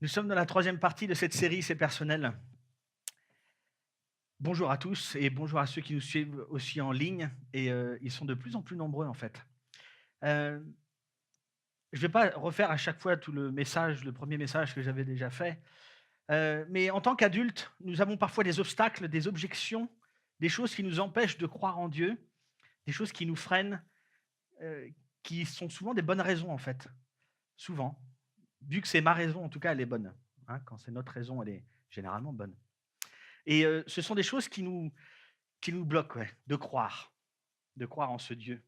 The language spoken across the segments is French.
Nous sommes dans la troisième partie de cette série C'est personnel. Bonjour à tous et bonjour à ceux qui nous suivent aussi en ligne et ils sont de plus en plus nombreux en fait. Heu, je ne vais pas refaire à chaque fois tout le premier message que j'avais déjà fait, mais en tant qu'adultes, nous avons parfois des obstacles, des objections, des choses qui nous empêchent de croire en Dieu, des choses qui nous freinent, heu, qui sont souvent des bonnes raisons en fait, souvent. Vu que c'est ma raison en tout cas, elle est bonne, hein, quand c'est notre raison, elle est généralement bonne et ce sont des choses qui nous bloque, ouais, de croire en ce Dieu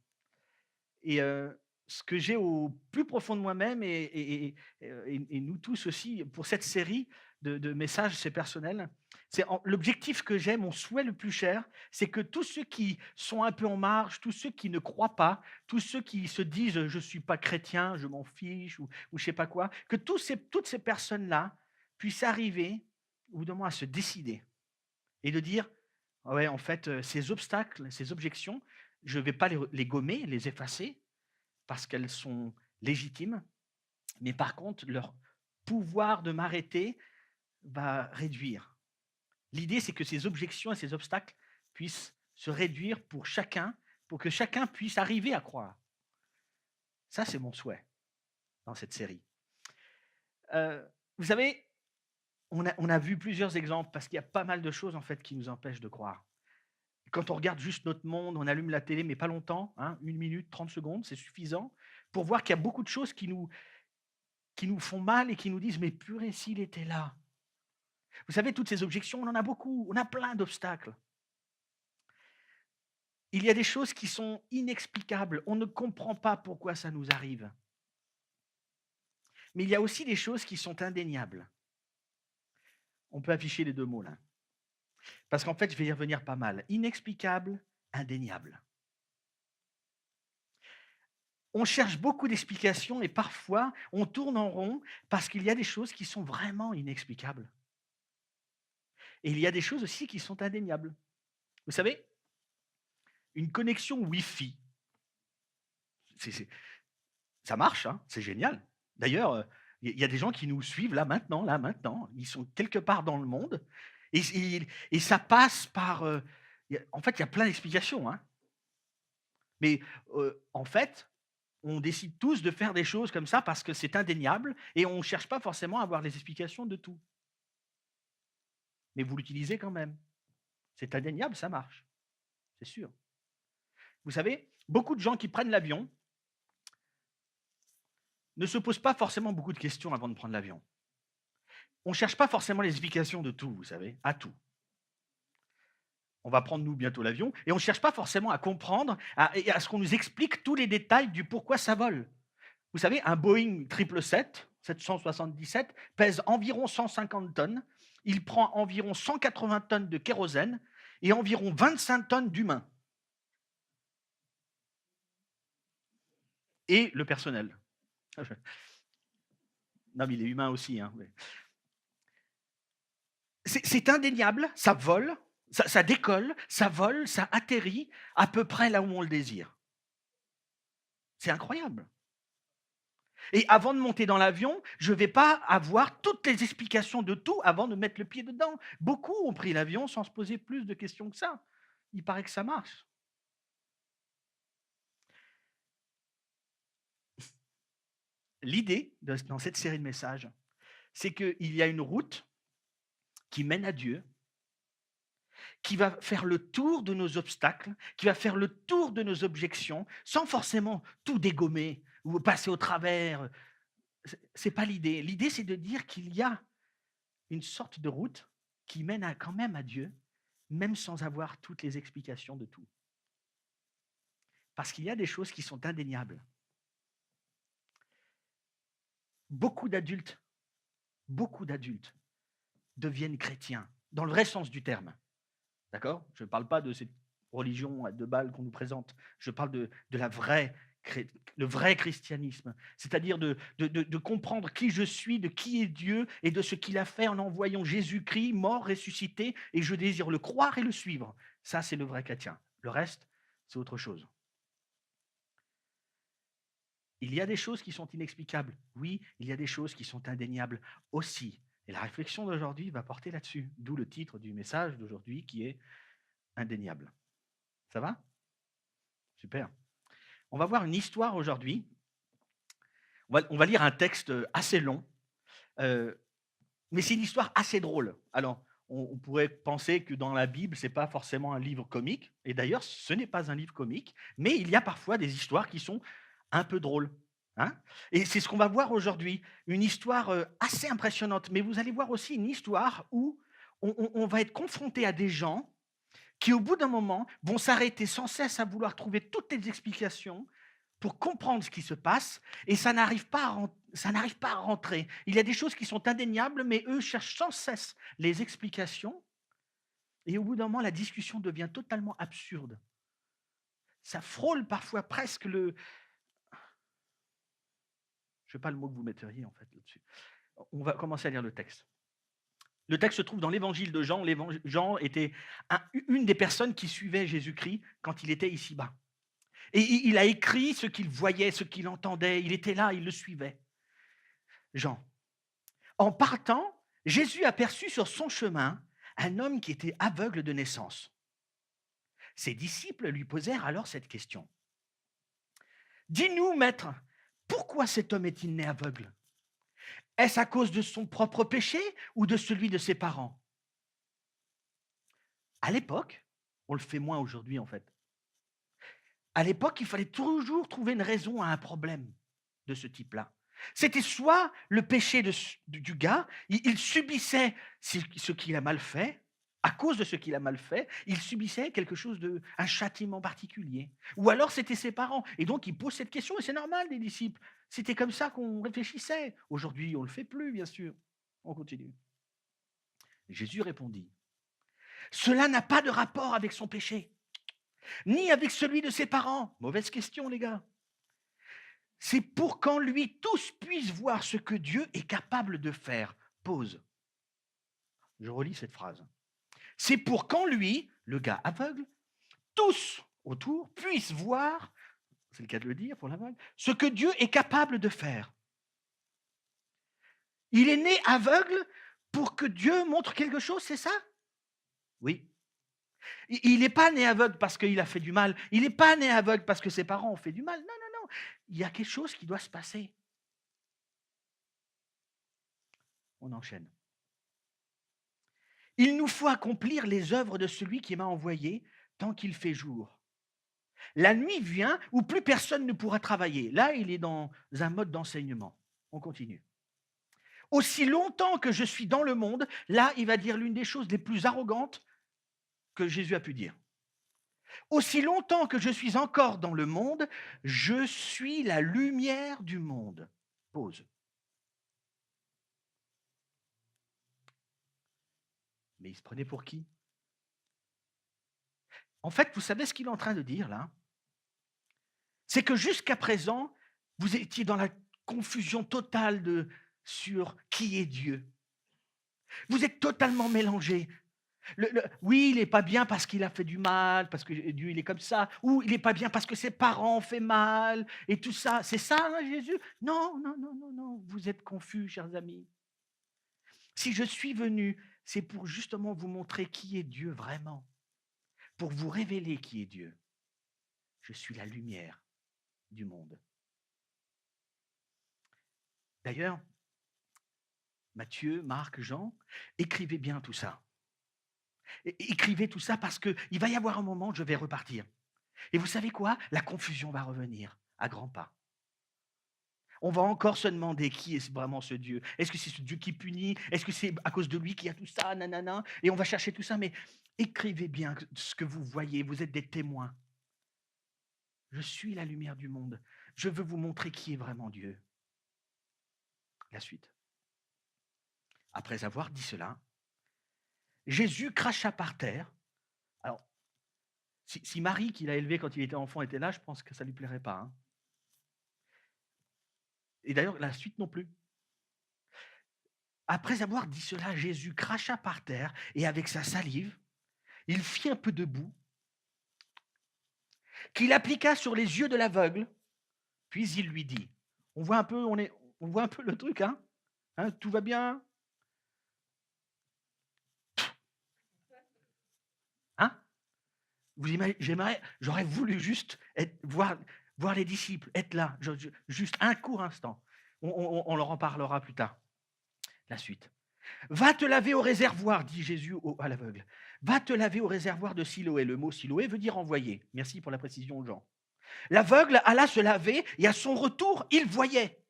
et ce que j'ai au plus profond de moi-même et nous tous aussi pour cette série de messages, c'est personnel, l'objectif que j'ai, mon souhait le plus cher, c'est que tous ceux qui sont un peu en marge, tous ceux qui ne croient pas, tous ceux qui se disent: «Je ne suis pas chrétien, je m'en fiche» ou je sais pas quoi, que toutes ces personnes-là puissent arriver au bout d'un moment à se décider et de dire: «Ah ouais, en fait, ces obstacles, ces objections, je ne vais pas les gommer, les effacer parce qu'elles sont légitimes, mais par contre, leur pouvoir de m'arrêter va réduire». L'idée, c'est que ces objections et ces obstacles puissent se réduire pour chacun, pour que chacun puisse arriver à croire. Ça, c'est mon souhait dans cette série. Vous savez, on a vu plusieurs exemples parce qu'il y a pas mal de choses, en fait, qui nous empêchent de croire. Quand on regarde juste notre monde, on allume la télé, mais pas longtemps, hein, 1 minute, 30 secondes, c'est suffisant pour voir qu'il y a beaucoup de choses qui nous font mal et qui nous disent: «Mais purée, s'il était là». Vous savez, toutes ces objections, on en a beaucoup, on a plein d'obstacles. Il y a des choses qui sont inexplicables, on ne comprend pas pourquoi ça nous arrive. Mais il y a aussi des choses qui sont indéniables. On peut afficher les 2 mots là, parce qu'en fait, je vais y revenir pas mal. Inexplicable, indéniable. On cherche beaucoup d'explications et parfois on tourne en rond parce qu'il y a des choses qui sont vraiment inexplicables. Et il y a des choses aussi qui sont indéniables. Vous savez, une connexion Wi-Fi, c'est ça marche, hein, c'est génial. D'ailleurs, il y a des gens qui nous suivent là maintenant, ils sont quelque part dans le monde et ça passe par, en fait, il y a plein d'explications, hein. Mais, en fait, on décide tous de faire des choses comme ça parce que c'est indéniable et on ne cherche pas forcément à avoir les explications de tout. Mais vous l'utilisez quand même. C'est indéniable, ça marche, c'est sûr. Vous savez, beaucoup de gens qui prennent l'avion ne se posent pas forcément beaucoup de questions avant de prendre l'avion. On ne cherche pas forcément les explications de tout, vous savez, à tout. On va prendre, nous, bientôt l'avion et on ne cherche pas forcément à comprendre, à ce qu'on nous explique tous les détails du pourquoi ça vole. Vous savez, un Boeing 777 pèse environ 150 tonnes, il prend environ 180 tonnes de kérosène et environ 25 tonnes d'humains et le personnel. Non, mais il est humain aussi, hein, ouais. C'est indéniable, ça vole, ça décolle, ça vole, ça atterrit à peu près là où on le désire. C'est incroyable. Et avant de monter dans l'avion, je ne vais pas avoir toutes les explications de tout avant de mettre le pied dedans. Beaucoup ont pris l'avion sans se poser plus de questions que ça. Il paraît que ça marche. L'idée dans cette série de messages, c'est qu'il y a une route qui mène à Dieu, qui va faire le tour de nos obstacles, qui va faire le tour de nos objections, sans forcément tout dégommer ou passer au travers. C'est pas l'idée. L'idée, c'est de dire qu'il y a une sorte de route qui mène quand même à Dieu, même sans avoir toutes les explications de tout. Parce qu'il y a des choses qui sont indéniables. Beaucoup d'adultes, beaucoup d'adultes deviennent chrétiens, dans le vrai sens du terme. D'accord? Je ne parle pas de cette religion à 2 balles qu'on nous présente. Je parle de le vrai christianisme, c'est-à-dire de comprendre qui je suis, de qui est Dieu et de ce qu'il a fait en envoyant Jésus-Christ, mort, ressuscité, et je désire le croire et le suivre. Ça, c'est le vrai chrétien. Le reste, c'est autre chose. Il y a des choses qui sont inexplicables. Oui, il y a des choses qui sont indéniables aussi. Et la réflexion d'aujourd'hui va porter là-dessus, d'où le titre du message d'aujourd'hui qui est indéniable. Ça va? Super. On va voir une histoire aujourd'hui. On va lire un texte assez long, euh, mais c'est une histoire assez drôle. Alors, on pourrait penser que dans la Bible, ce n'est pas forcément un livre comique, et d'ailleurs, ce n'est pas un livre comique, mais il y a parfois des histoires qui sont un peu drôles. Hein. Et c'est ce qu'on va voir aujourd'hui, une histoire assez impressionnante, mais vous allez voir aussi une histoire où on va être confronté à des gens qui, au bout d'un moment, vont s'arrêter sans cesse à vouloir trouver toutes les explications pour comprendre ce qui se passe, et ça n'arrive pas à rentrer. Il y a des choses qui sont indéniables, mais eux cherchent sans cesse les explications, et au bout d'un moment, la discussion devient totalement absurde. Ça frôle parfois presque le... Je ne sais pas le mot que vous metteriez en fait là-dessus. On va commencer à lire le texte. Le texte se trouve dans l'évangile de Jean. Jean était une des personnes qui suivait Jésus-Christ quand il était ici-bas. Et il a écrit ce qu'il voyait, ce qu'il entendait. Il était là, il le suivait. Jean. En partant, Jésus aperçut sur son chemin un homme qui était aveugle de naissance. Ses disciples lui posèrent alors cette question. Dis-nous, maître, pourquoi cet homme est-il né aveugle? Est-ce à cause de son propre péché ou de celui de ses parents? À l'époque, on le fait moins aujourd'hui en fait. À l'époque, il fallait toujours trouver une raison à un problème de ce type-là. C'était soit le péché du gars, il subissait ce qu'il a mal fait, à cause de ce qu'il a mal fait, il subissait quelque chose un châtiment particulier. Ou alors c'était ses parents. Et donc il pose cette question, et c'est normal des disciples. C'était comme ça qu'on réfléchissait. Aujourd'hui, on ne le fait plus, bien sûr. On continue. Jésus répondit, cela n'a pas de rapport avec son péché, ni avec celui de ses parents. Mauvaise question, les gars. C'est pour qu'en lui tous puissent voir ce que Dieu est capable de faire. Pause. Je relis cette phrase. C'est pour qu'en lui, le gars aveugle, tous autour puissent voir, c'est le cas de le dire pour l'aveugle, ce que Dieu est capable de faire. Il est né aveugle pour que Dieu montre quelque chose, c'est ça? Oui. Il n'est pas né aveugle parce qu'il a fait du mal. Il n'est pas né aveugle parce que ses parents ont fait du mal. Non, non, non. Il y a quelque chose qui doit se passer. On enchaîne. Il nous faut accomplir les œuvres de celui qui m'a envoyé tant qu'il fait jour. La nuit vient où plus personne ne pourra travailler. Là, il est dans un mode d'enseignement. On continue. Aussi longtemps que je suis dans le monde, là, il va dire l'une des choses les plus arrogantes que Jésus a pu dire. Aussi longtemps que je suis encore dans le monde, je suis la lumière du monde. Pause. Mais il se prenait pour qui? En fait, vous savez ce qu'il est en train de dire là? C'est que jusqu'à présent, vous étiez dans la confusion totale sur qui est Dieu. Vous êtes totalement mélangés. Oui, il n'est pas bien parce qu'il a fait du mal, parce que Dieu il est comme ça, ou il n'est pas bien parce que ses parents ont fait mal, et tout ça. C'est ça, hein, Jésus? Non, non, non, non, non. Vous êtes confus, chers amis. Si je suis venu, c'est pour justement vous montrer qui est Dieu vraiment, pour vous révéler qui est Dieu. Je suis la lumière du monde. D'ailleurs, Matthieu, Marc, Jean, écrivez bien tout ça. Écrivez tout ça parce qu'il va y avoir un moment où je vais repartir. Et vous savez quoi? La confusion va revenir à grands pas. On va encore se demander qui est vraiment ce Dieu. Est-ce que c'est ce Dieu qui punit? Est-ce que c'est à cause de lui qu'il y a tout ça? Nanana. Et on va chercher tout ça, mais écrivez bien ce que vous voyez. Vous êtes des témoins. Je suis la lumière du monde. Je veux vous montrer qui est vraiment Dieu. La suite. Après avoir dit cela, Jésus cracha par terre. Alors, si Marie, qui l'a élevé quand il était enfant, était là, je pense que ça ne lui plairait pas. Hein. Et d'ailleurs, la suite non plus. Après avoir dit cela, Jésus cracha par terre et avec sa salive, il fit un peu de boue, qu'il appliqua sur les yeux de l'aveugle. Puis il lui dit, on voit un peu, on voit un peu le truc, hein? Hein, tout va bien? Hein? J'aurais voulu juste voir les disciples, être là, juste un court instant. On leur en parlera plus tard. La suite. Va te laver au réservoir, dit Jésus à l'aveugle. Va te laver au réservoir de Siloé. Le mot Siloé veut dire envoyer. Merci pour la précision, Jean. L'aveugle alla se laver et à son retour, il voyait.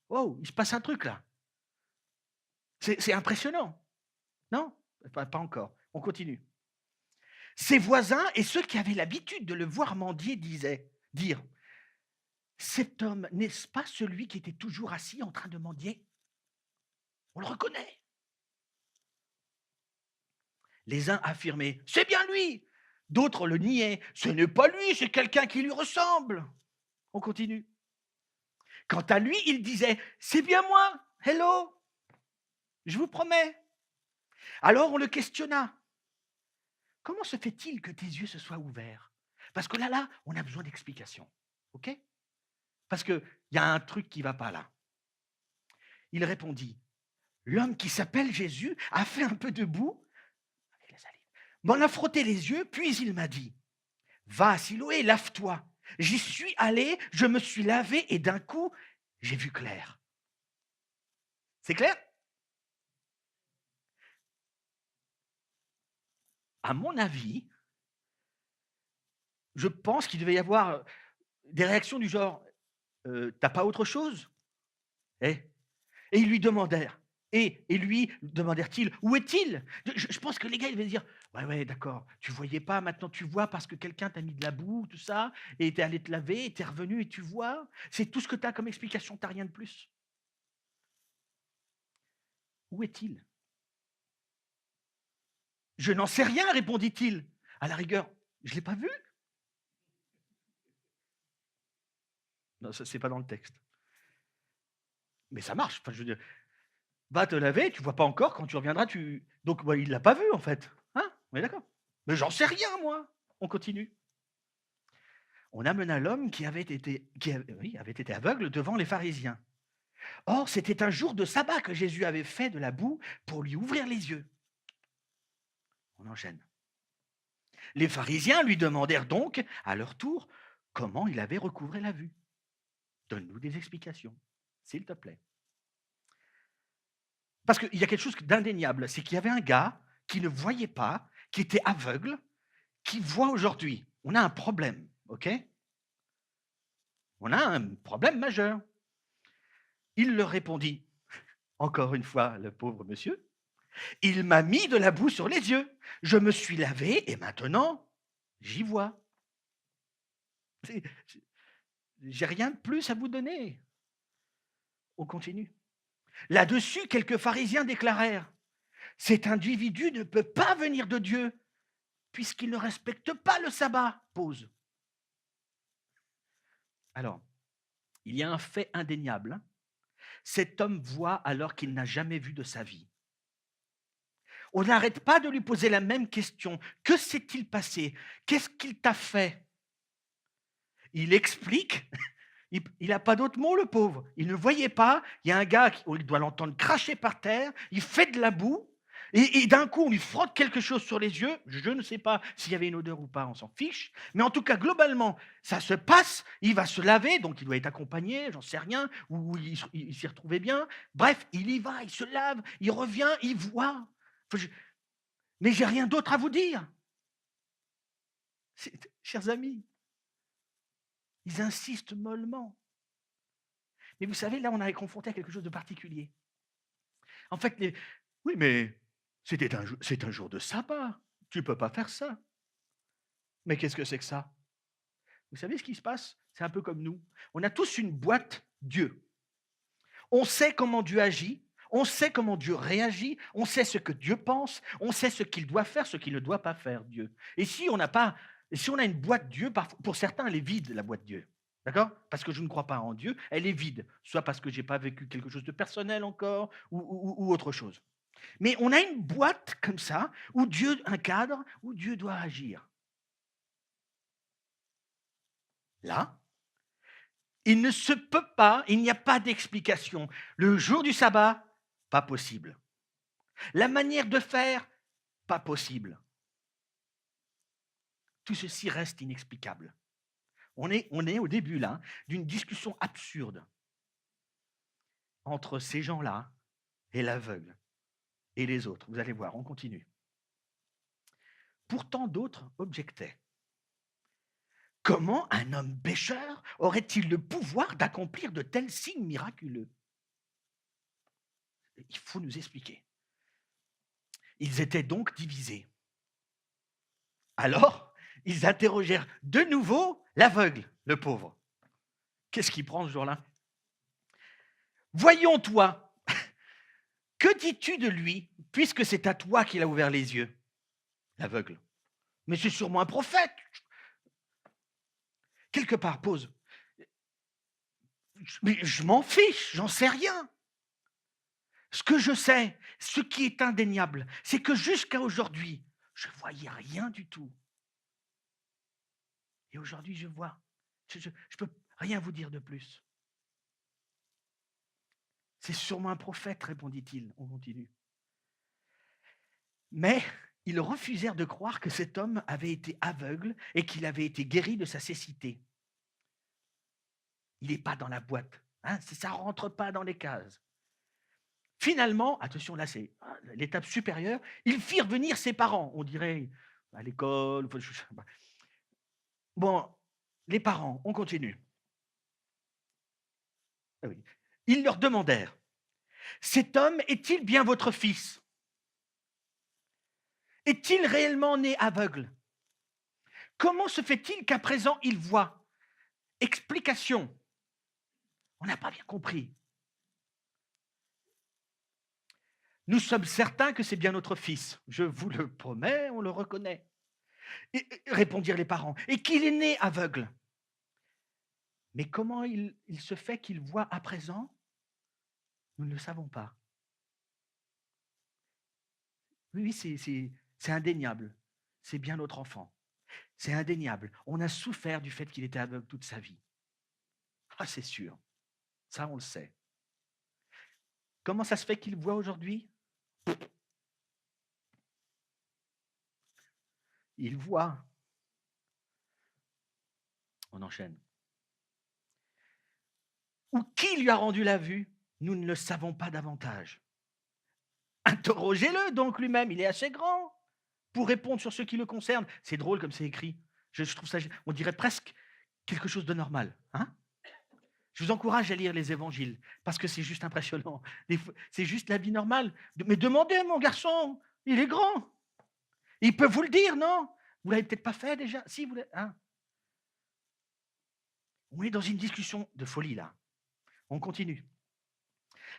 Oh, il se passe un truc là. C'est impressionnant. Non? Pas encore. On continue. Ses voisins et ceux qui avaient l'habitude de le voir mendier dire, cet homme, n'est-ce pas celui qui était toujours assis en train de mendier? On le reconnaît. Les uns affirmaient, c'est bien lui. D'autres le niaient, ce n'est pas lui, c'est quelqu'un qui lui ressemble. On continue. Quant à lui, il disait, c'est bien moi, hello, je vous promets. Alors on le questionna. Comment se fait-il que tes yeux se soient ouverts? Parce que là, on a besoin d'explications. OK? Parce qu'il y a un truc qui ne va pas là. Il répondit, l'homme qui s'appelle Jésus a fait un peu de boue avec la salive, m'en a frotté les yeux, puis il m'a dit, va à Siloé, lave-toi. J'y suis allé, je me suis lavé et d'un coup, j'ai vu clair. C'est clair? À mon avis, je pense qu'il devait y avoir des réactions du genre t'as pas autre chose? Et ils lui demandèrent. Et lui demandèrent-ils, où est-il? Je pense que les gars, ils devaient dire, ouais, d'accord, tu voyais pas, maintenant tu vois parce que quelqu'un t'a mis de la boue, tout ça, et t'es allé te laver, et t'es revenu et tu vois. C'est tout ce que tu as comme explication, t'as rien de plus. Où est-il? Je n'en sais rien, répondit-il. À la rigueur, je ne l'ai pas vu. Non, ça, c'est pas dans le texte. Mais ça marche. Enfin, je veux dire, va te laver, tu vois pas encore, quand tu reviendras, tu. Donc, il l'a pas vu, en fait. Hein? On est d'accord. Mais j'en sais rien, moi. On continue. On amena l'homme qui avait été aveugle devant les pharisiens. Or, c'était un jour de sabbat que Jésus avait fait de la boue pour lui ouvrir les yeux. On enchaîne. Les pharisiens lui demandèrent donc, à leur tour, comment il avait recouvré la vue. Donne-nous des explications, s'il te plaît. Parce qu'il y a quelque chose d'indéniable, c'est qu'il y avait un gars qui ne voyait pas, qui était aveugle, qui voit aujourd'hui. On a un problème, ok? On a un problème majeur. Il leur répondit, encore une fois, le pauvre monsieur, il m'a mis de la boue sur les yeux. Je me suis lavé et maintenant, j'y vois. J'ai rien de plus à vous donner. On continue. Là-dessus, quelques pharisiens déclarèrent, cet individu ne peut pas venir de Dieu puisqu'il ne respecte pas le sabbat. Pause. Alors, il y a un fait indéniable. Cet homme voit alors qu'il n'a jamais vu de sa vie. On n'arrête pas de lui poser la même question. Que s'est-il passé? Qu'est-ce qu'il t'a fait? Il explique. Il n'a pas d'autre mot, le pauvre. Il ne voyait pas. Il y a un gars, il doit l'entendre cracher par terre. Il fait de la boue. Et d'un coup, on lui frotte quelque chose sur les yeux. Je ne sais pas s'il y avait une odeur ou pas, on s'en fiche. Mais en tout cas, globalement, ça se passe. Il va se laver, donc il doit être accompagné, j'en sais rien, ou il s'y retrouvait bien. Bref, il y va, il se lave, il revient, il voit. Mais j'ai rien d'autre à vous dire. Chers amis, ils insistent mollement. Mais vous savez, là, on est confronté à quelque chose de particulier. En fait, oui, mais c'est un jour de sabbat. Tu ne peux pas faire ça. Mais qu'est-ce que c'est que ça? Vous savez ce qui se passe? C'est un peu comme nous. On a tous une boîte Dieu. On sait comment Dieu agit, on sait comment Dieu réagit, on sait ce que Dieu pense, on sait ce qu'il doit faire, ce qu'il ne doit pas faire, Dieu. Et si on a une boîte Dieu, pour certains, elle est vide, la boîte Dieu. D'accord? Parce que je ne crois pas en Dieu, elle est vide. Soit parce que je n'ai pas vécu quelque chose de personnel encore, ou autre chose. Mais on a une boîte comme ça, où Dieu, un cadre, où Dieu doit agir. là, il ne se peut pas, il n'y a pas d'explication. Le jour du sabbat, pas possible. La manière de faire, pas possible. Tout ceci reste inexplicable. On est au début là d'une discussion absurde entre ces gens-là et l'aveugle et les autres. Vous allez voir, on continue. Pourtant, d'autres objectaient. Comment un homme pécheur aurait-il le pouvoir d'accomplir de tels signes miraculeux? Il faut nous expliquer. Ils étaient donc divisés. Alors, ils interrogèrent de nouveau l'aveugle, le pauvre. Qu'est-ce qu'il prend ce jour-là? Voyons, toi, que dis-tu de lui, puisque c'est à toi qu'il a ouvert les yeux? L'aveugle. Mais c'est sûrement un prophète. Quelque part, pause. Mais je m'en fiche, j'en sais rien. Ce que je sais, ce qui est indéniable, c'est que jusqu'à aujourd'hui, je ne voyais rien du tout. Et aujourd'hui, je vois. Je ne peux rien vous dire de plus. C'est sûrement un prophète, répondit-il. On continue. Mais ils refusèrent de croire que cet homme avait été aveugle et qu'il avait été guéri de sa cécité. Il n'est pas dans la boîte. Hein, ça ne rentre pas dans les cases. Finalement, attention, là c'est l'étape supérieure, ils firent venir ses parents, on dirait à l'école. Bon, les parents, on continue. Ah oui. Ils leur demandèrent, cet homme est-il bien votre fils? Est-il réellement né aveugle? Comment se fait-il qu'à présent il voit? Explication. On n'a pas bien compris. Nous sommes certains que c'est bien notre fils. Je vous le promets, on le reconnaît. Répondirent les parents. Et qu'il est né aveugle. Mais comment il se fait qu'il voit à présent? Nous ne le savons pas. Oui, c'est indéniable. C'est bien notre enfant. C'est indéniable. On a souffert du fait qu'il était aveugle toute sa vie. Ah, c'est sûr. Ça, on le sait. Comment ça se fait qu'il voit aujourd'hui? Il voit. On enchaîne. Ou qui lui a rendu la vue? Nous ne le savons pas davantage. Interrogez-le donc lui-même, il est assez grand pour répondre sur ce qui le concerne. C'est drôle comme c'est écrit. Je trouve ça, on dirait presque quelque chose de normal. Hein? Je vous encourage à lire les évangiles parce que c'est juste impressionnant. C'est juste la vie normale. Mais demandez, mon garçon, il est grand. Il peut vous le dire, non? Vous l'avez peut-être pas fait déjà. Si vous l'avez. Hein? On est dans une discussion de folie là. On continue.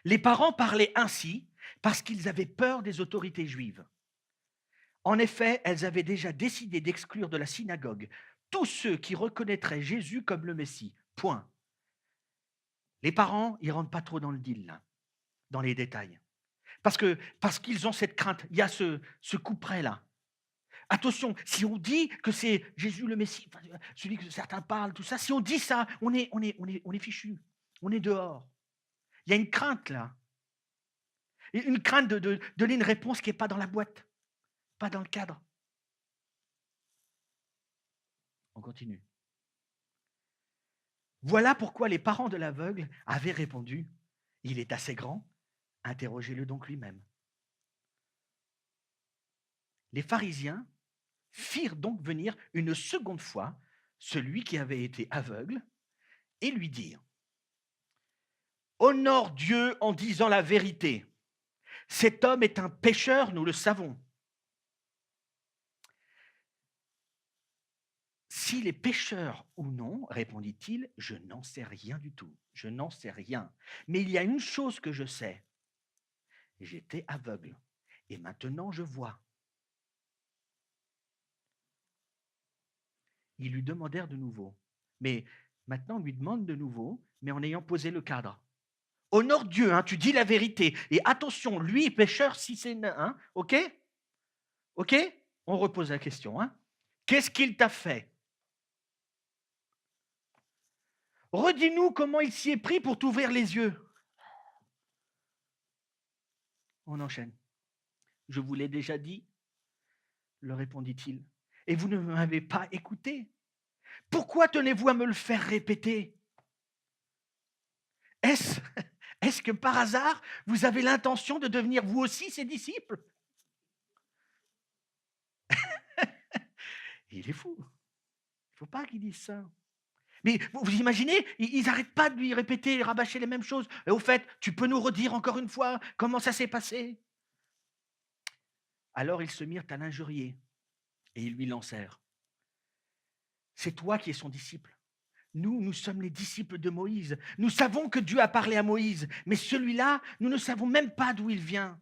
Les parents parlaient ainsi parce qu'ils avaient peur des autorités juives. En effet, elles avaient déjà décidé d'exclure de la synagogue tous ceux qui reconnaîtraient Jésus comme le Messie. Point. Les parents, ils ne rentrent pas trop dans le deal, là, dans les détails. Parce qu'ils ont cette crainte. Il y a ce couperet là. Attention, si on dit que c'est Jésus le Messie, celui que certains parlent, tout ça, si on dit ça, on est fichu. On est dehors. Il y a une crainte là. Une crainte de donner une réponse qui n'est pas dans la boîte, pas dans le cadre. On continue. Voilà pourquoi les parents de l'aveugle avaient répondu, il est assez grand, interrogez-le donc lui-même. Les pharisiens firent donc venir une seconde fois celui qui avait été aveugle et lui dirent, honore Dieu en disant la vérité. Cet homme est un pécheur, nous le savons. S'il est pécheur ou non, répondit-il, je n'en sais rien du tout. Je n'en sais rien. Mais il y a une chose que je sais. J'étais aveugle et maintenant je vois. Ils lui demandèrent de nouveau. Mais maintenant, on lui demande de nouveau, mais en ayant posé le cadre. Honore Dieu, hein, tu dis la vérité. Et attention, lui, pécheur, si c'est... Hein, ok? Ok? On repose la question. Hein. Qu'est-ce qu'il t'a fait? Redis-nous comment il s'y est pris pour t'ouvrir les yeux. On enchaîne. Je vous l'ai déjà dit, leur répondit-il, et vous ne m'avez pas écouté. Pourquoi tenez-vous à me le faire répéter? Est-ce est-ce que par hasard, vous avez l'intention de devenir vous aussi ses disciples? Il est fou. Il ne faut pas qu'il dise ça. Mais vous imaginez, ils n'arrêtent pas de lui répéter, rabâcher les mêmes choses. Et au fait, tu peux nous redire encore une fois comment ça s'est passé? Alors ils se mirent à l'injurier et ils lui lancèrent. C'est toi qui es son disciple. Nous sommes les disciples de Moïse. Nous savons que Dieu a parlé à Moïse, mais celui-là, nous ne savons même pas d'où il vient.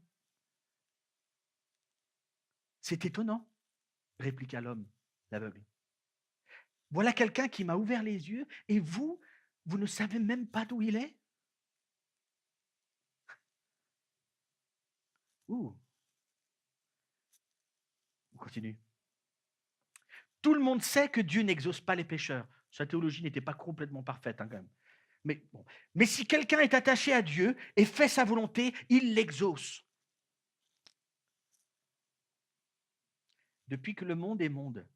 C'est étonnant, répliqua l'homme, l'aveugle. Voilà quelqu'un qui m'a ouvert les yeux et vous ne savez même pas d'où il est? Ouh, on continue. Tout le monde sait que Dieu n'exauce pas les pécheurs. Sa théologie n'était pas complètement parfaite, quand même. Mais, bon. Mais si quelqu'un est attaché à Dieu et fait sa volonté, il l'exauce. Depuis que le monde est monde,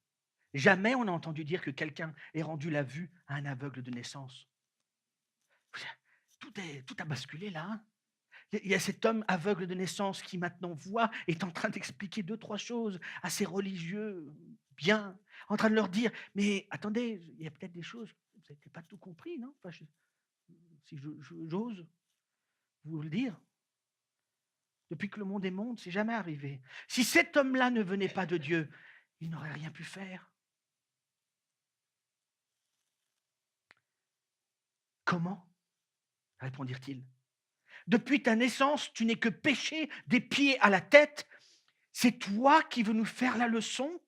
jamais on n'a entendu dire que quelqu'un ait rendu la vue à un aveugle de naissance. Tout a basculé là. Hein. Il y a cet homme aveugle de naissance qui maintenant voit, est en train d'expliquer 2-3 choses à ces religieux bien, en train de leur dire, mais attendez, il y a peut-être des choses, vous n'avez pas tout compris, non? Enfin, si j'ose vous le dire. Depuis que le monde est monde, c'est jamais arrivé. Si cet homme-là ne venait pas de Dieu, il n'aurait rien pu faire. Comment? Répondirent-ils. Depuis ta naissance, tu n'es que péché des pieds à la tête. C'est toi qui veux nous faire la leçon?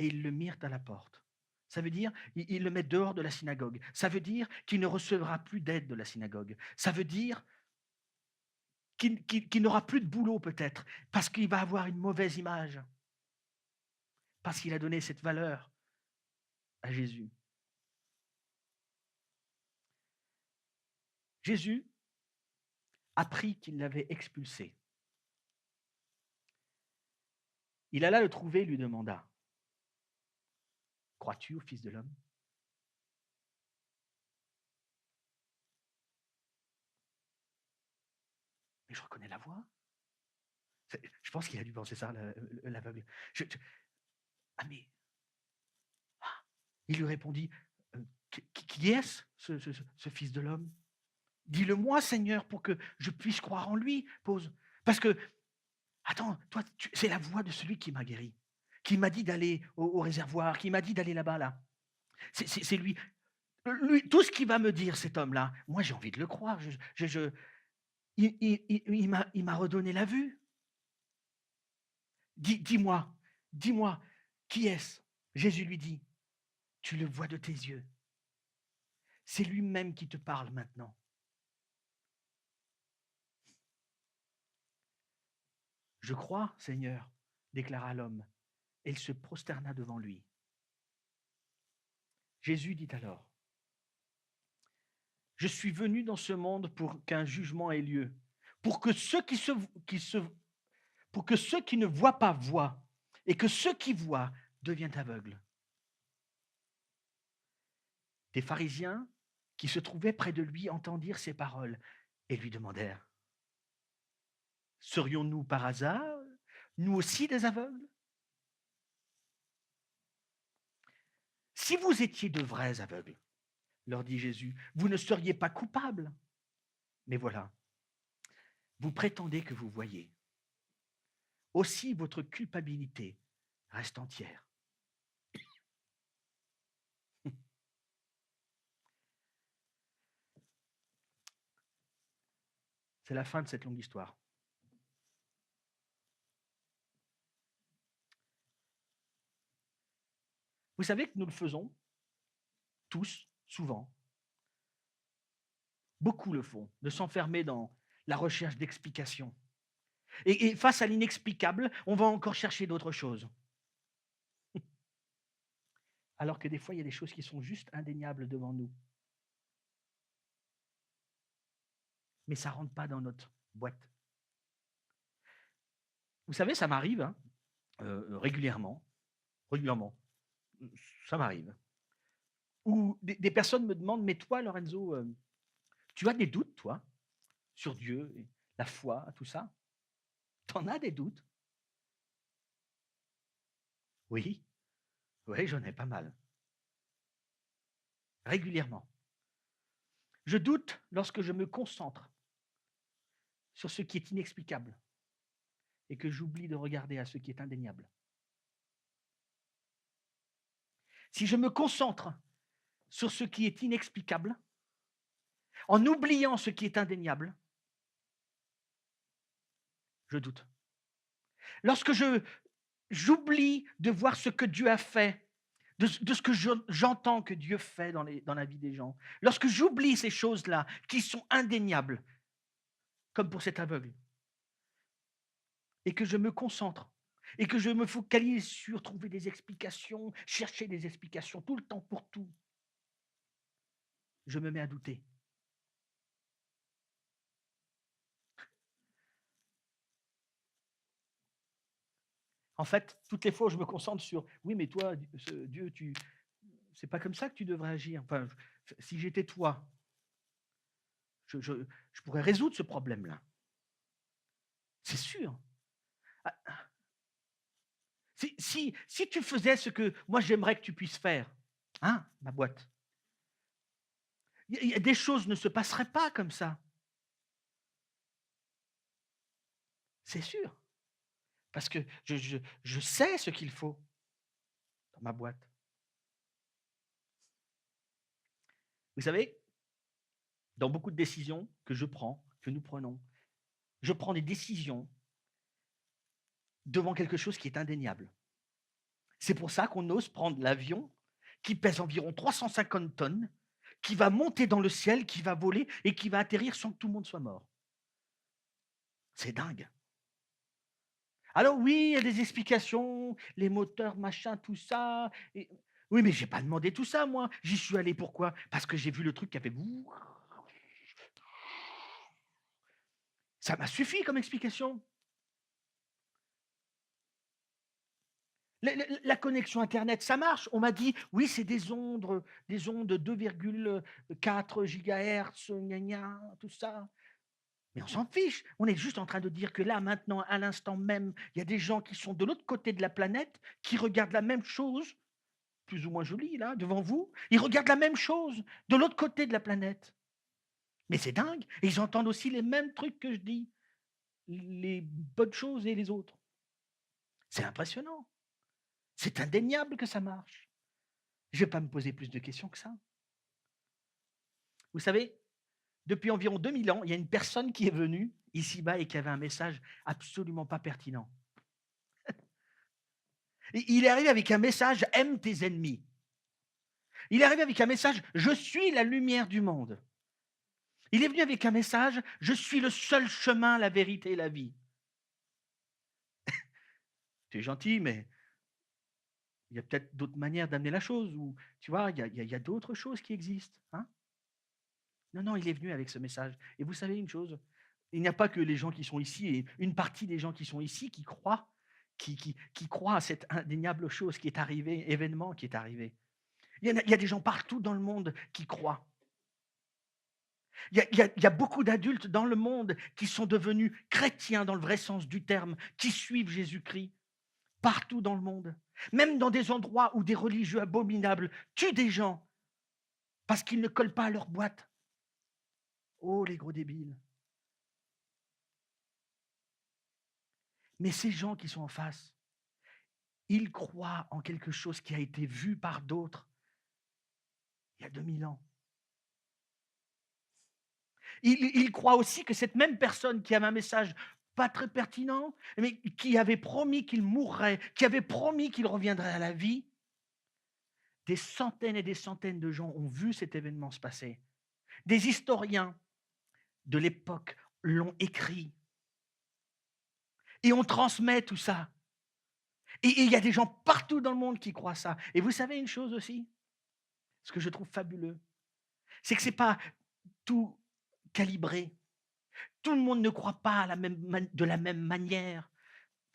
Et ils le mirent à la porte. Ça veut dire, ils le mettent dehors de la synagogue. Ça veut dire qu'il ne recevra plus d'aide de la synagogue. Ça veut dire qu'il n'aura plus de boulot peut-être, parce qu'il va avoir une mauvaise image, parce qu'il a donné cette valeur à Jésus. Jésus apprit qu'il l'avait expulsé. Il alla le trouver et lui demanda, « Crois-tu au Fils de l'homme » ? Mais je reconnais la voix. Je pense qu'il a dû penser ça, l'aveugle. Ah mais, il lui répondit, qui est-ce, ce Fils de l'homme? Dis-le-moi, Seigneur, pour que je puisse croire en lui. Pose. Parce que, attends, toi, c'est la voix de celui qui m'a guéri, qui m'a dit d'aller au réservoir, qui m'a dit d'aller là-bas, là. C'est lui. Lui. Tout ce qu'il va me dire, cet homme-là, moi, j'ai envie de le croire. Il m'a redonné la vue. Dis-moi, qui est-ce? Jésus lui dit, tu le vois de tes yeux. C'est lui-même qui te parle maintenant. Je crois, Seigneur, déclara l'homme, et il se prosterna devant lui. Jésus dit alors, je suis venu dans ce monde pour qu'un jugement ait lieu, pour que ceux qui ne voient pas voient, et que ceux qui voient deviennent aveugles. Des pharisiens qui se trouvaient près de lui entendirent ces paroles et lui demandèrent, serions-nous par hasard, nous aussi des aveugles? Si vous étiez de vrais aveugles, leur dit Jésus, vous ne seriez pas coupables. Mais voilà, vous prétendez que vous voyez. Aussi votre culpabilité reste entière. C'est la fin de cette longue histoire. Vous savez que nous le faisons, tous, souvent. Beaucoup le font, de s'enfermer dans la recherche d'explications. Et face à l'inexplicable, on va encore chercher d'autres choses. alors que des fois, il y a des choses qui sont juste indéniables devant nous. Mais ça ne rentre pas dans notre boîte. Vous savez, ça m'arrive hein, régulièrement, ça m'arrive, où des personnes me demandent, mais toi, Lorenzo, tu as des doutes, toi, sur Dieu, et la foi, tout ça? T'en as des doutes? Oui, oui, j'en ai pas mal. Régulièrement. Je doute lorsque je me concentre sur ce qui est inexplicable et que j'oublie de regarder à ce qui est indéniable. Si je me concentre sur ce qui est inexplicable, en oubliant ce qui est indéniable, je doute. Lorsque j'oublie de voir ce que Dieu a fait, de ce que j'entends que Dieu fait dans la vie des gens, lorsque j'oublie ces choses-là qui sont indéniables, comme pour cet aveugle, et que je me concentre, et que je me focalise sur trouver des explications, chercher des explications tout le temps pour tout, je me mets à douter. En fait, toutes les fois où je me concentre sur oui, mais toi, Dieu, c'est pas comme ça que tu devrais agir. Enfin, si j'étais toi, je pourrais résoudre ce problème-là. C'est sûr. Ah, si tu faisais ce que moi j'aimerais que tu puisses faire, hein, ma boîte, des choses ne se passeraient pas comme ça. C'est sûr. Parce que je sais ce qu'il faut dans ma boîte. Vous savez, dans beaucoup de décisions que je prends, que nous prenons, je prends des décisions devant quelque chose qui est indéniable. C'est pour ça qu'on ose prendre l'avion qui pèse environ 350 tonnes, qui va monter dans le ciel, qui va voler et qui va atterrir sans que tout le monde soit mort. C'est dingue. Alors oui, il y a des explications, les moteurs, machin, tout ça. Oui, mais j'ai pas demandé tout ça, moi. J'y suis allé pourquoi? Parce que j'ai vu le truc qui a fait. Ça m'a suffi comme explication. La connexion Internet, ça marche. On m'a dit, oui, c'est des ondes 2,4 gigahertz, gna gna, tout ça. Mais on s'en fiche. On est juste en train de dire que là, maintenant, à l'instant même, il y a des gens qui sont de l'autre côté de la planète, qui regardent la même chose, plus ou moins jolie, là, devant vous. Ils regardent la même chose de l'autre côté de la planète. Mais c'est dingue. Et ils entendent aussi les mêmes trucs que je dis, les bonnes choses et les autres. C'est impressionnant. C'est indéniable que ça marche. Je ne vais pas me poser plus de questions que ça. Vous savez, depuis environ 2000 ans, il y a une personne qui est venue ici-bas et qui avait un message absolument pas pertinent. Il est arrivé avec un message « aime tes ennemis ». Il est arrivé avec un message « je suis la lumière du monde ». Il est venu avec un message « je suis le seul chemin, la vérité et la vie ». Tu es gentil, mais il y a peut-être d'autres manières d'amener la chose. Ou, tu vois, il y a d'autres choses qui existent. Hein. Non, il est venu avec ce message. Et vous savez une chose, il n'y a pas que les gens qui sont ici, et une partie des gens qui sont ici qui croient, qui croient à cette indéniable chose qui est arrivée, événement qui est arrivé. Il y a des gens partout dans le monde qui croient. Il y a beaucoup d'adultes dans le monde qui sont devenus chrétiens dans le vrai sens du terme, qui suivent Jésus-Christ, partout dans le monde. Même dans des endroits où des religieux abominables tuent des gens parce qu'ils ne collent pas à leur boîte. Oh, les gros débiles. Mais ces gens qui sont en face, ils croient en quelque chose qui a été vu par d'autres il y a 2000 ans. Ils croient aussi que cette même personne qui avait un message pas très pertinent, mais qui avait promis qu'il mourrait, qui avait promis qu'il reviendrait à la vie, des centaines et des centaines de gens ont vu cet événement se passer. Des historiens de l'époque l'ont écrit. Et on transmet tout ça. Et il y a des gens partout dans le monde qui croient ça. Et vous savez une chose aussi? Ce que je trouve fabuleux, c'est que ce n'est pas tout calibré. Tout le monde ne croit pas de la même manière.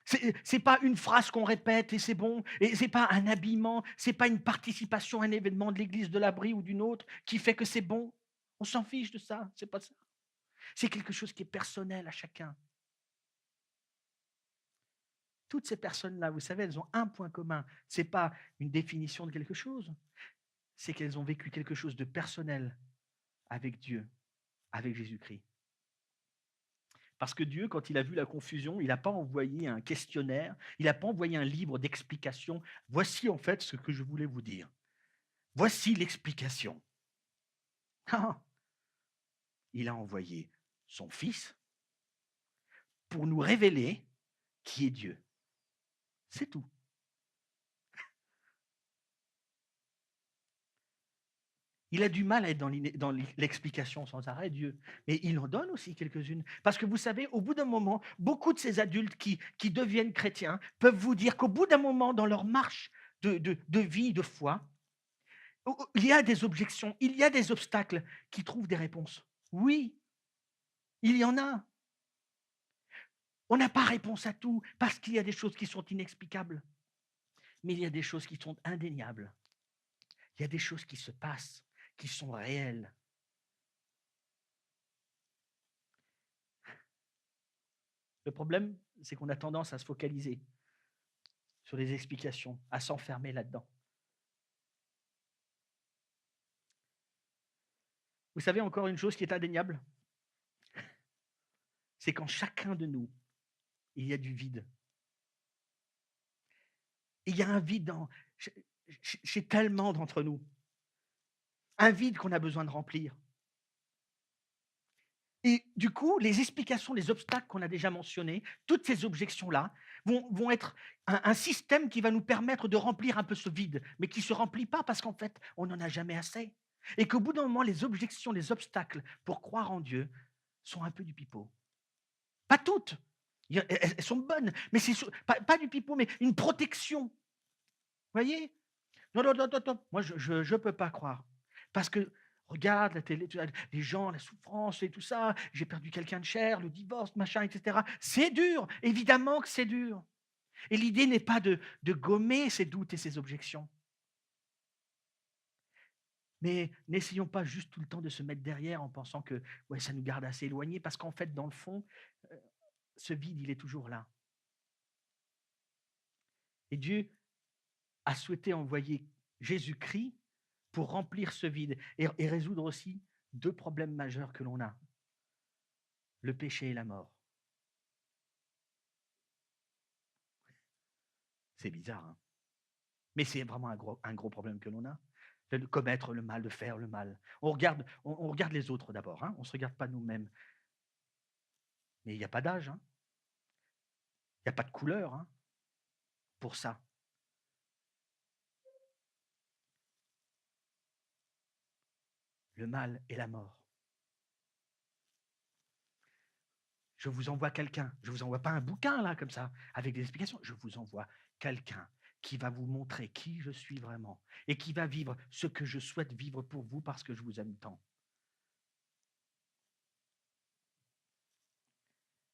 C'est pas une phrase qu'on répète et c'est bon, et c'est pas un habillement, c'est pas une participation à un événement de l'église de l'abri ou d'une autre qui fait que c'est bon. On s'en fiche de ça, c'est pas ça. C'est quelque chose qui est personnel à chacun. Toutes ces personnes-là, vous savez, elles ont un point commun. C'est pas une définition de quelque chose, c'est qu'elles ont vécu quelque chose de personnel avec Dieu, avec Jésus-Christ. Parce que Dieu, quand il a vu la confusion, il n'a pas envoyé un questionnaire, il n'a pas envoyé un livre d'explications. Voici en fait ce que je voulais vous dire. Voici l'explication. Ah, il a envoyé son Fils pour nous révéler qui est Dieu. C'est tout. Il a du mal à être dans l'explication sans arrêt, Dieu. Mais il en donne aussi quelques-unes. Parce que vous savez, au bout d'un moment, beaucoup de ces adultes qui deviennent chrétiens peuvent vous dire qu'au bout d'un moment, dans leur marche de vie, de foi, il y a des objections, il y a des obstacles qui trouvent des réponses. Oui, il y en a. On n'a pas réponse à tout parce qu'il y a des choses qui sont inexplicables. Mais il y a des choses qui sont indéniables. Il y a des choses qui se passent, qui sont réelles. Le problème, c'est qu'on a tendance à se focaliser sur les explications, à s'enfermer là-dedans. Vous savez encore une chose qui est indéniable, c'est qu'en chacun de nous, il y a du vide. Il y a un vide chez tellement d'entre nous. Un vide qu'on a besoin de remplir. Et du coup, les explications, les obstacles qu'on a déjà mentionnés, toutes ces objections-là, vont être un système qui va nous permettre de remplir un peu ce vide, mais qui ne se remplit pas parce qu'en fait, on n'en a jamais assez. Et qu'au bout d'un moment, les objections, les obstacles pour croire en Dieu sont un peu du pipeau. Pas toutes. Elles sont bonnes, mais c'est pas du pipeau, mais une protection. Vous voyez? Non, non, non, non, non. Moi, je ne peux pas croire. Parce que, regarde la télé, les gens, la souffrance et tout ça, j'ai perdu quelqu'un de cher, le divorce, machin, etc. C'est dur, évidemment que c'est dur. Et l'idée n'est pas de gommer ces doutes et ces objections. Mais n'essayons pas juste tout le temps de se mettre derrière en pensant que ouais, ça nous garde assez éloignés, parce qu'en fait, dans le fond, euh, ce vide, il est toujours là. Et Dieu a souhaité envoyer Jésus-Christ pour remplir ce vide et résoudre aussi deux problèmes majeurs que l'on a, le péché et la mort. C'est bizarre, hein, mais c'est vraiment un gros problème que l'on a, de commettre le mal, de faire le mal. On regarde les autres d'abord, hein, on ne se regarde pas nous-mêmes. Mais il n'y a pas d'âge, hein, il n'y a pas de couleur, hein, pour ça. Le mal et la mort. Je vous envoie quelqu'un. Je ne vous envoie pas un bouquin, là, comme ça, avec des explications. Je vous envoie quelqu'un qui va vous montrer qui je suis vraiment et qui va vivre ce que je souhaite vivre pour vous parce que je vous aime tant.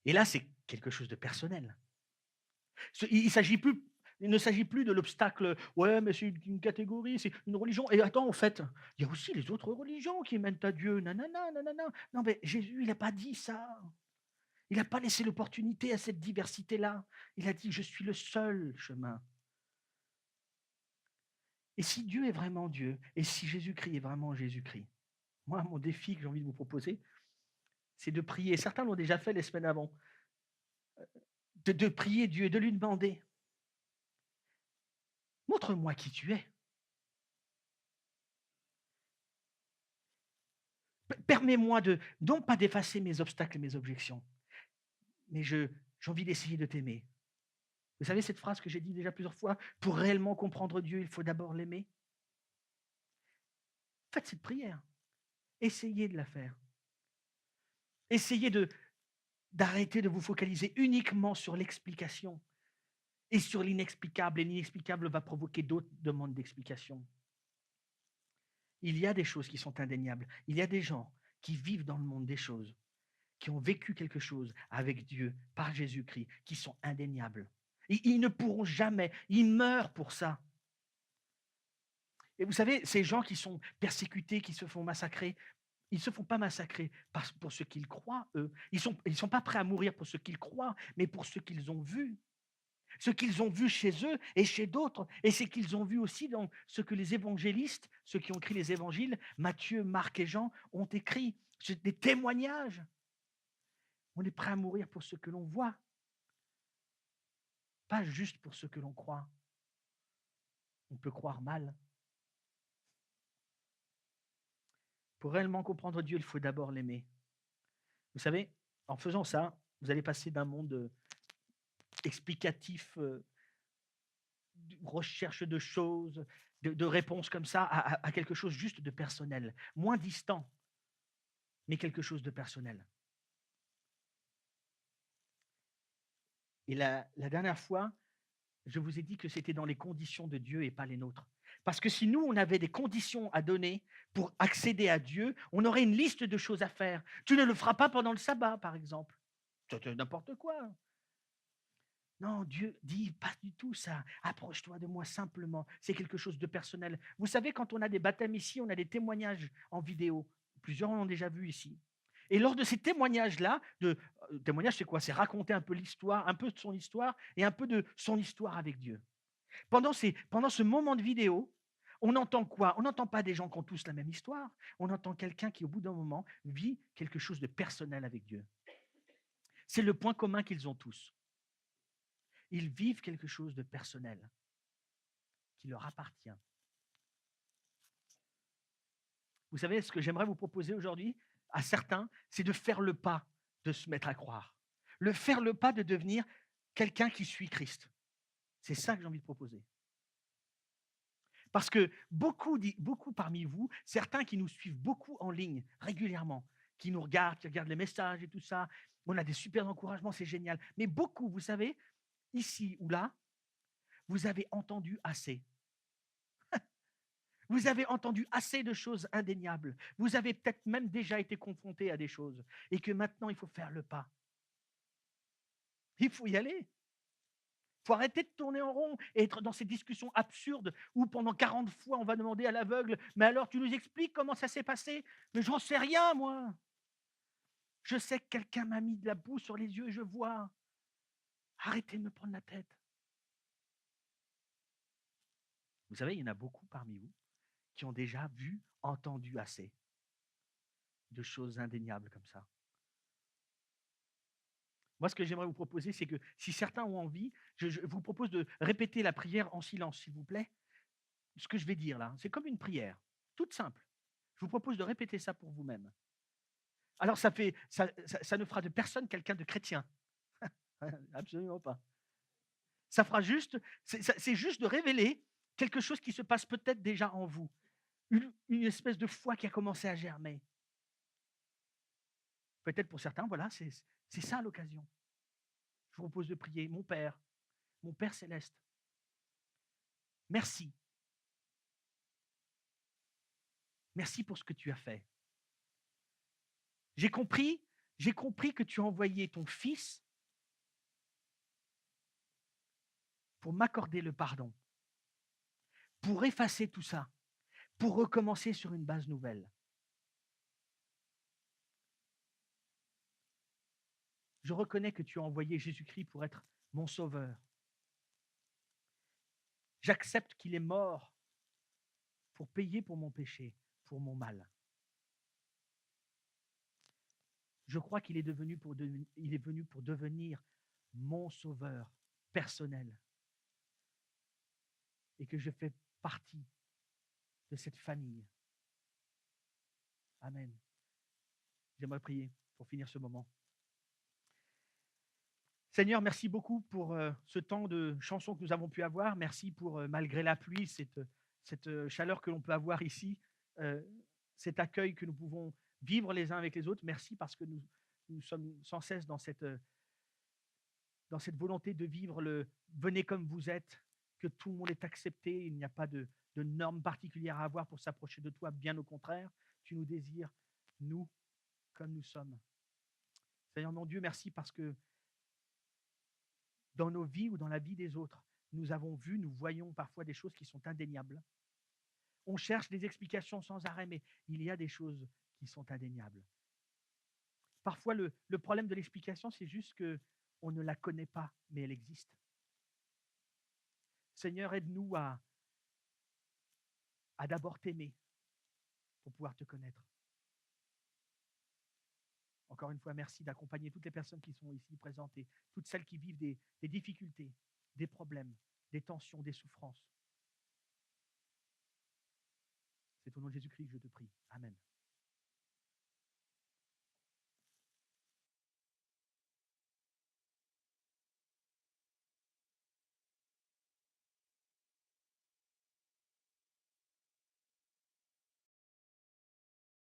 Et là, c'est quelque chose de personnel. Il ne s'agit plus de l'obstacle, ouais, mais c'est une catégorie, c'est une religion. Et attends, en fait, il y a aussi les autres religions qui mènent à Dieu. Nanana, nanana. Non, mais Jésus, il n'a pas dit ça. Il n'a pas laissé l'opportunité à cette diversité-là. Il a dit, je suis le seul chemin. Et si Dieu est vraiment Dieu, et si Jésus-Christ est vraiment Jésus-Christ, moi, mon défi que j'ai envie de vous proposer, c'est de prier. Certains l'ont déjà fait les semaines avant. De prier Dieu et de lui demander, montre-moi qui tu es. Permets-moi non pas d'effacer mes obstacles et mes objections, mais j'ai envie d'essayer de t'aimer. Vous savez cette phrase que j'ai dit déjà plusieurs fois, pour réellement comprendre Dieu, il faut d'abord l'aimer. Faites cette prière. Essayez de la faire. Essayez d'arrêter de vous focaliser uniquement sur l'explication et sur l'inexplicable, et l'inexplicable va provoquer d'autres demandes d'explication. Il y a des choses qui sont indéniables. Il y a des gens qui vivent dans le monde des choses, qui ont vécu quelque chose avec Dieu par Jésus-Christ, qui sont indéniables. Ils ne pourront jamais, ils meurent pour ça. Et vous savez, ces gens qui sont persécutés, qui se font massacrer, ils ne se font pas massacrer pour ce qu'ils croient, eux. Ils sont pas prêts à mourir pour ce qu'ils croient, mais pour ce qu'ils ont vu. Ce qu'ils ont vu chez eux et chez d'autres, et ce qu'ils ont vu aussi dans ce que les évangélistes, ceux qui ont écrit les évangiles, Matthieu, Marc et Jean, ont écrit. C'est des témoignages. On est prêt à mourir pour ce que l'on voit, pas juste pour ce que l'on croit. On peut croire mal. Pour réellement comprendre Dieu, il faut d'abord l'aimer. Vous savez, en faisant ça, vous allez passer d'un monde explicatif, de recherche de choses, de réponses comme ça, à quelque chose juste de personnel, moins distant, mais quelque chose de personnel. Et la dernière fois, je vous ai dit que c'était dans les conditions de Dieu et pas les nôtres. Parce que si nous, on avait des conditions à donner pour accéder à Dieu, on aurait une liste de choses à faire. Tu ne le feras pas pendant le sabbat, par exemple. C'est n'importe quoi. Non, Dieu dit pas du tout ça. Approche-toi de moi simplement. C'est quelque chose de personnel. Vous savez, quand on a des baptêmes ici, on a des témoignages en vidéo. Plusieurs en ont déjà vu ici. Et lors de ces témoignages-là, témoignage, c'est quoi? C'est raconter un peu l'histoire, un peu de son histoire et un peu de son histoire avec Dieu. Pendant ce moment de vidéo, on entend quoi? On n'entend pas des gens qui ont tous la même histoire. On entend quelqu'un qui, au bout d'un moment, vit quelque chose de personnel avec Dieu. C'est le point commun qu'ils ont tous. Ils vivent quelque chose de personnel qui leur appartient. Vous savez, ce que j'aimerais vous proposer aujourd'hui, à certains, c'est de faire le pas de se mettre à croire. Faire le pas de devenir quelqu'un qui suit Christ. C'est ça que j'ai envie de proposer. Parce que beaucoup parmi vous, certains qui nous suivent beaucoup en ligne, régulièrement, qui nous regardent, qui regardent les messages et tout ça, on a des super encouragements, c'est génial. Mais beaucoup, vous savez, ici ou là, vous avez entendu assez. Vous avez entendu assez de choses indéniables. Vous avez peut-être même déjà été confronté à des choses et que maintenant, il faut faire le pas. Il faut y aller. Il faut arrêter de tourner en rond et être dans ces discussions absurdes où pendant 40 fois, on va demander à l'aveugle, mais alors tu nous expliques comment ça s'est passé? Mais j'en sais rien, moi. Je sais que quelqu'un m'a mis de la boue sur les yeux et je vois. Arrêtez de me prendre la tête. Vous savez, il y en a beaucoup parmi vous qui ont déjà vu, entendu assez de choses indéniables comme ça. Moi, ce que j'aimerais vous proposer, c'est que si certains ont envie, je vous propose de répéter la prière en silence, s'il vous plaît. Ce que je vais dire là, c'est comme une prière, toute simple. Je vous propose de répéter ça pour vous-même. Alors, ça ne fera de personne quelqu'un de chrétien. Absolument pas. Ça fera juste, c'est juste de révéler quelque chose qui se passe peut-être déjà en vous. Une espèce de foi qui a commencé à germer. Peut-être pour certains, voilà, c'est ça l'occasion. Je vous propose de prier. Mon Père céleste, merci. Merci pour ce que tu as fait. J'ai compris que tu as envoyé ton Fils pour m'accorder le pardon, pour effacer tout ça, pour recommencer sur une base nouvelle. Je reconnais que tu as envoyé Jésus-Christ pour être mon sauveur. J'accepte qu'il est mort pour payer pour mon péché, pour mon mal. Je crois qu'il est venu pour devenir mon sauveur personnel et que je fais partie de cette famille. Amen. J'aimerais prier pour finir ce moment. Seigneur, merci beaucoup pour ce temps de chansons que nous avons pu avoir. Merci pour, malgré la pluie, cette chaleur que l'on peut avoir ici, euh, cet accueil que nous pouvons vivre les uns avec les autres. Merci parce que nous sommes sans cesse dans dans cette volonté de vivre le venez comme vous êtes, que tout le monde est accepté, il n'y a pas de normes particulières à avoir pour s'approcher de toi, bien au contraire, tu nous désires, nous, comme nous sommes. Seigneur mon Dieu, merci parce que dans nos vies ou dans la vie des autres, nous avons vu, nous voyons parfois des choses qui sont indéniables. On cherche des explications sans arrêt, mais il y a des choses qui sont indéniables. Parfois, le problème de l'explication, c'est juste que on ne la connaît pas, mais elle existe. Seigneur, aide-nous à d'abord t'aimer pour pouvoir te connaître. Encore une fois, merci d'accompagner toutes les personnes qui sont ici présentes et toutes celles qui vivent des difficultés, des problèmes, des tensions, des souffrances. C'est au nom de Jésus-Christ que je te prie. Amen.